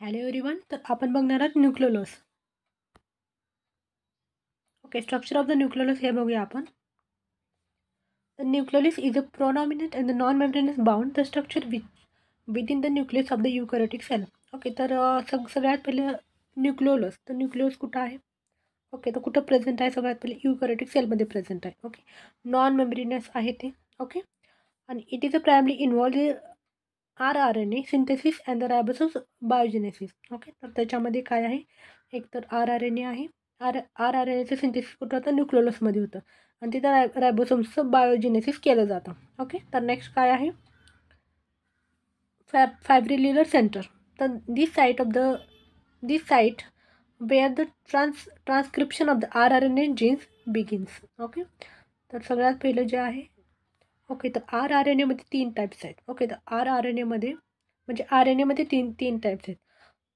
Hello everyone. तर आपण बघणार आहोत nucleolus. Okay, structure of the nucleolus हे बघूया आपण. The nucleolus is a prominent and the non membranous bound the structure within the nucleus of the eukaryotic cell. Okay, तर सगळ्यात पहिले न्यूक्लियोलस. तर न्यूक्लियोलस कुठं आहे? ओके, तर कुठं प्रेझेंट आहे? सगळ्यात पहिले युकॅरियोटिक सेलमध्ये प्रेझेंट आहे. ओके, नॉन मेम्ब्रेनस आहे ते. ओके, आणि it is a primary involve RNA synthesis and the ribosomes biogenesis. Okay, तर त्याच्यामध्ये काय आहे? एक तर RNA आहे. RNAचं सिंथेसिस कुठं होतं? न्यूक्लियोलसमध्ये होतं आणि तिथं रायबोसोम्सचं बायोजेनेसिस केलं जातं. ओके, तर नेक्स्ट काय आहे? Fibrillar centre. तर this site where the transcription of the RNA genes begins. Okay, तर सगळ्यात पहिलं जे आहे, ओके, तर RNAमध्ये 3 टाईप्स आहेत. ओके, तर RNAमध्ये म्हणजे RNAमध्ये तीन टाईप्स आहेत.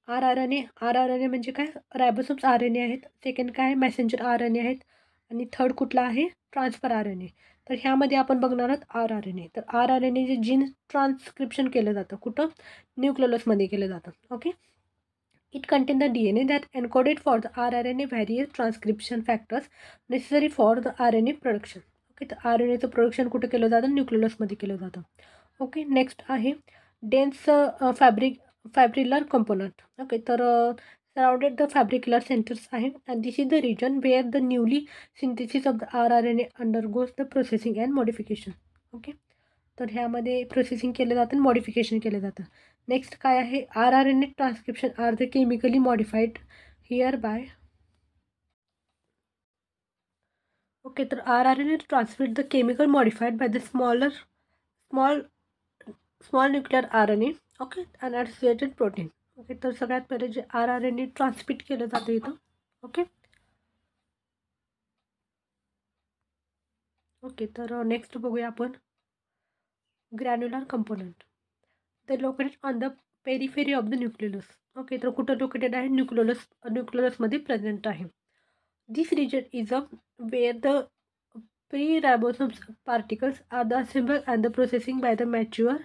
RNA म्हणजे काय? रायबोसोम्स RNA आहेत. सेकंड काय आहे? मेसेंजर RNA आहेत. आणि थर्ड कुठला आहे? Transfer RNA. तर ह्यामध्ये आपण बघणार आहोत RNA. तर RNA जे जीन ट्रान्सक्रिप्शन केलं जातं कुठं? न्यूक्लियोलसमध्ये केलं जातं. Okay, it content the DNA that encoded for the RNA various transcription factors necessary for the RNA production. Okay, तर RNAचं प्रोडक्शन कुठं केलं जातं? न्यूक्लियोलसमध्ये केलं जातं. ओके, नेक्स्ट आहे डेन्स फायब्रिलर कंपोनंट. ओके, तर सराउंडेड द फॅब्रिक्युलर सेंटर्स आहे and this is the region where the newly synthesis of the RNA undergoes the processing and modification. Okay, तर ह्यामध्ये प्रोसेसिंग केलं जातं आणि मॉडिफिकेशन केलं जातं. नेक्स्ट काय आहे? RNA transcription are the chemically modified here by. Okay, तर RNA transmit the chemical modified by the small nuclear RNA. Okay, and associated protein. Okay, तर सगळ्यात पहिले जे RNA ट्रान्समिट केलं जातं इथं. ओके, ओके, तर नेक्स्ट बघूया आपण ग्रॅन्युलर कंपोनंट. ते located on the periphery of the nucleolus. Okay, तर कुठं लोकेटेड आहे? न्यूक्लियोलसमध्ये प्रेझेंट आहे. This region is a where the pre-ribosomes particles are the assembled and the processing by the mature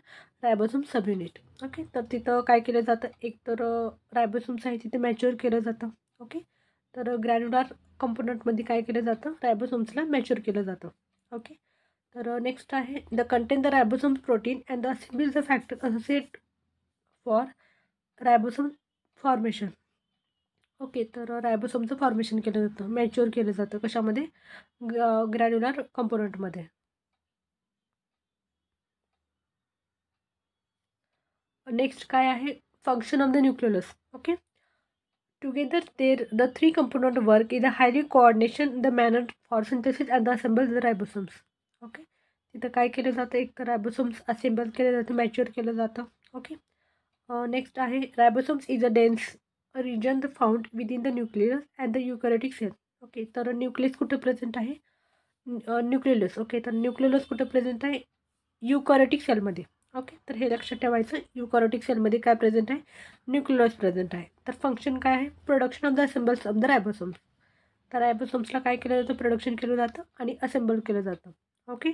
ribosome subunit. Okay, तर तिथं काय केलं जातं? एक तर रायबोसोम्स आहे तिथे मॅच्युअर केलं जातं. ओके, तर ग्रॅन्युलर कंपोनंटमध्ये काय केलं जातं? रायबोसोम्सला मॅच्युअर केलं जातं. ओके, तर नेक्स्ट आहे the contain the ribosomes protein and the assemble the factor associate for ribosome formation. Okay, तर रायबोसोमचं फॉर्मेशन केलं जातं, मॅच्युअर केलं जातं कशामध्ये? ग्रॅन्युलर कंपोनंटमध्ये. नेक्स्ट काय आहे? Function of the nucleolus. Okay, together the three component work in a highly coordination the manner for synthesis and the assemble the ribosomes. Okay, तिथं काय केलं जातं? एक तर रायबोसोम्स असेंबल केलं जातं, मॅच्युअर केलं जातं. ओके, नेक्स्ट आहे ribosomes is a dense region the found within the nucleus and the eukaryotic cell. Okay, तर न्यूक्लियस कुठे प्रेझेंट आहे? न्यूक्लियोलस. ओके, तर न्यूक्लियोलस कुठे प्रेझेंट आहे? युकॅरियोटिक सेलमध्ये. ओके, तर हे लक्षात ठेवायचं. युकॅरियोटिक सेलमध्ये काय प्रेझेंट आहे? न्यूक्लियोलस प्रेझेंट आहे. तर फंक्शन काय आहे? Production of the assembles of the ribosomes. तर रायबोसोम्सला काय केलं जातं? प्रोडक्शन केलं जातं आणि असेंबल केलं जातं. Okay,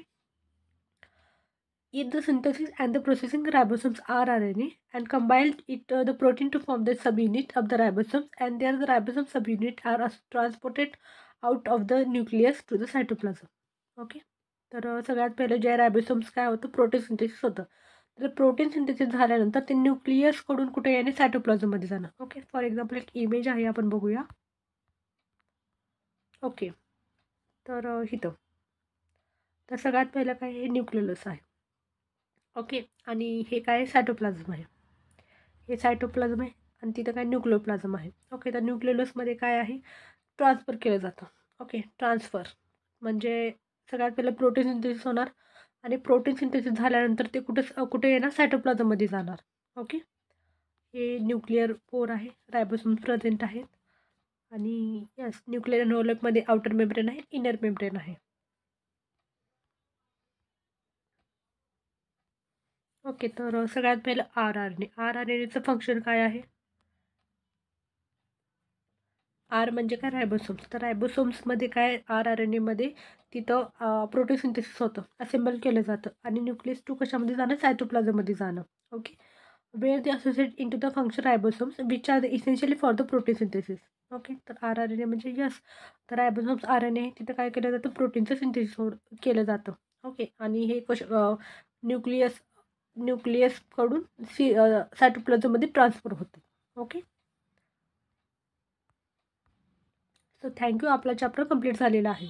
in the synthesis and the processing ribosomes are RNA and combined it the protein to form the subunit of the ribosomes, and there the ribosome subunit are transported out of the nucleus to the cytoplasm. Okay, तर सगळ्यात पहिलं जे रायबोसोम्स काय होतं? Protein synthesis होतं. तर protein synthesis झाल्यानंतर ते न्यूक्लियसकडून कुठे येणे? सायटोप्लाझममध्ये जाणं. ओके, फॉर एक्झाम्पल एक इमेज आहे, आपण बघूया. ओके, तर इथं तर सगळ्यात पहिलं काय? हे न्यूक्लियोलस आहे. ओके, आणि हे काय? सायटोप्लाझम आहे. हे सायटोप्लाझम आहे आणि तिथं काय? न्यूक्लियोप्लाझम आहे. ओके, तर न्यूक्लियोलसमध्ये काय आहे? ट्रान्सफर केलं जातं. ओके, ट्रान्सफर म्हणजे सगळ्यात पहिलं प्रोटीन सिंथेसिस होणार आणि प्रोटीन सिंथेसिस झाल्यानंतर ते कुठे येणार? सायटोप्लाझममध्ये जाणार. ओके, हे न्यूक्लिअर पोर आहे, रायबोसोम प्रेझेंट आहेत आणि यस, न्यूक्लिअर एनव्हलपमध्ये आउटर मेम्ब्रेन आहे, इनर मेम्ब्रेन आहे. ओके, तर सगळ्यात पहिलं RNAचं फंक्शन काय आहे? आर म्हणजे काय? रायबोसोम्स. तर रायबोसोम्समध्ये काय? RNAमध्ये तिथं प्रोटीन सिंथेसिस होतं, असेंबल केलं जातं आणि न्यूक्लियस टू कशामध्ये जाणं? सायटोप्लाझममध्ये जाणं. Okay, where they associate into the functional ribosomes which are essentially for the protein synthesis. Okay, तर RNA म्हणजे यस, तर रायबोसोम्स RNA तिथं काय केलं जातं, प्रोटीनचं सिंथेसिस केलं जातं. ओके, आणि हे न्यूक्लियसकडून सायटोप्लाझममध्ये ट्रान्सफर होतं. Okay, so thank you. आपला चॅप्टर कंप्लीट झालेला आहे.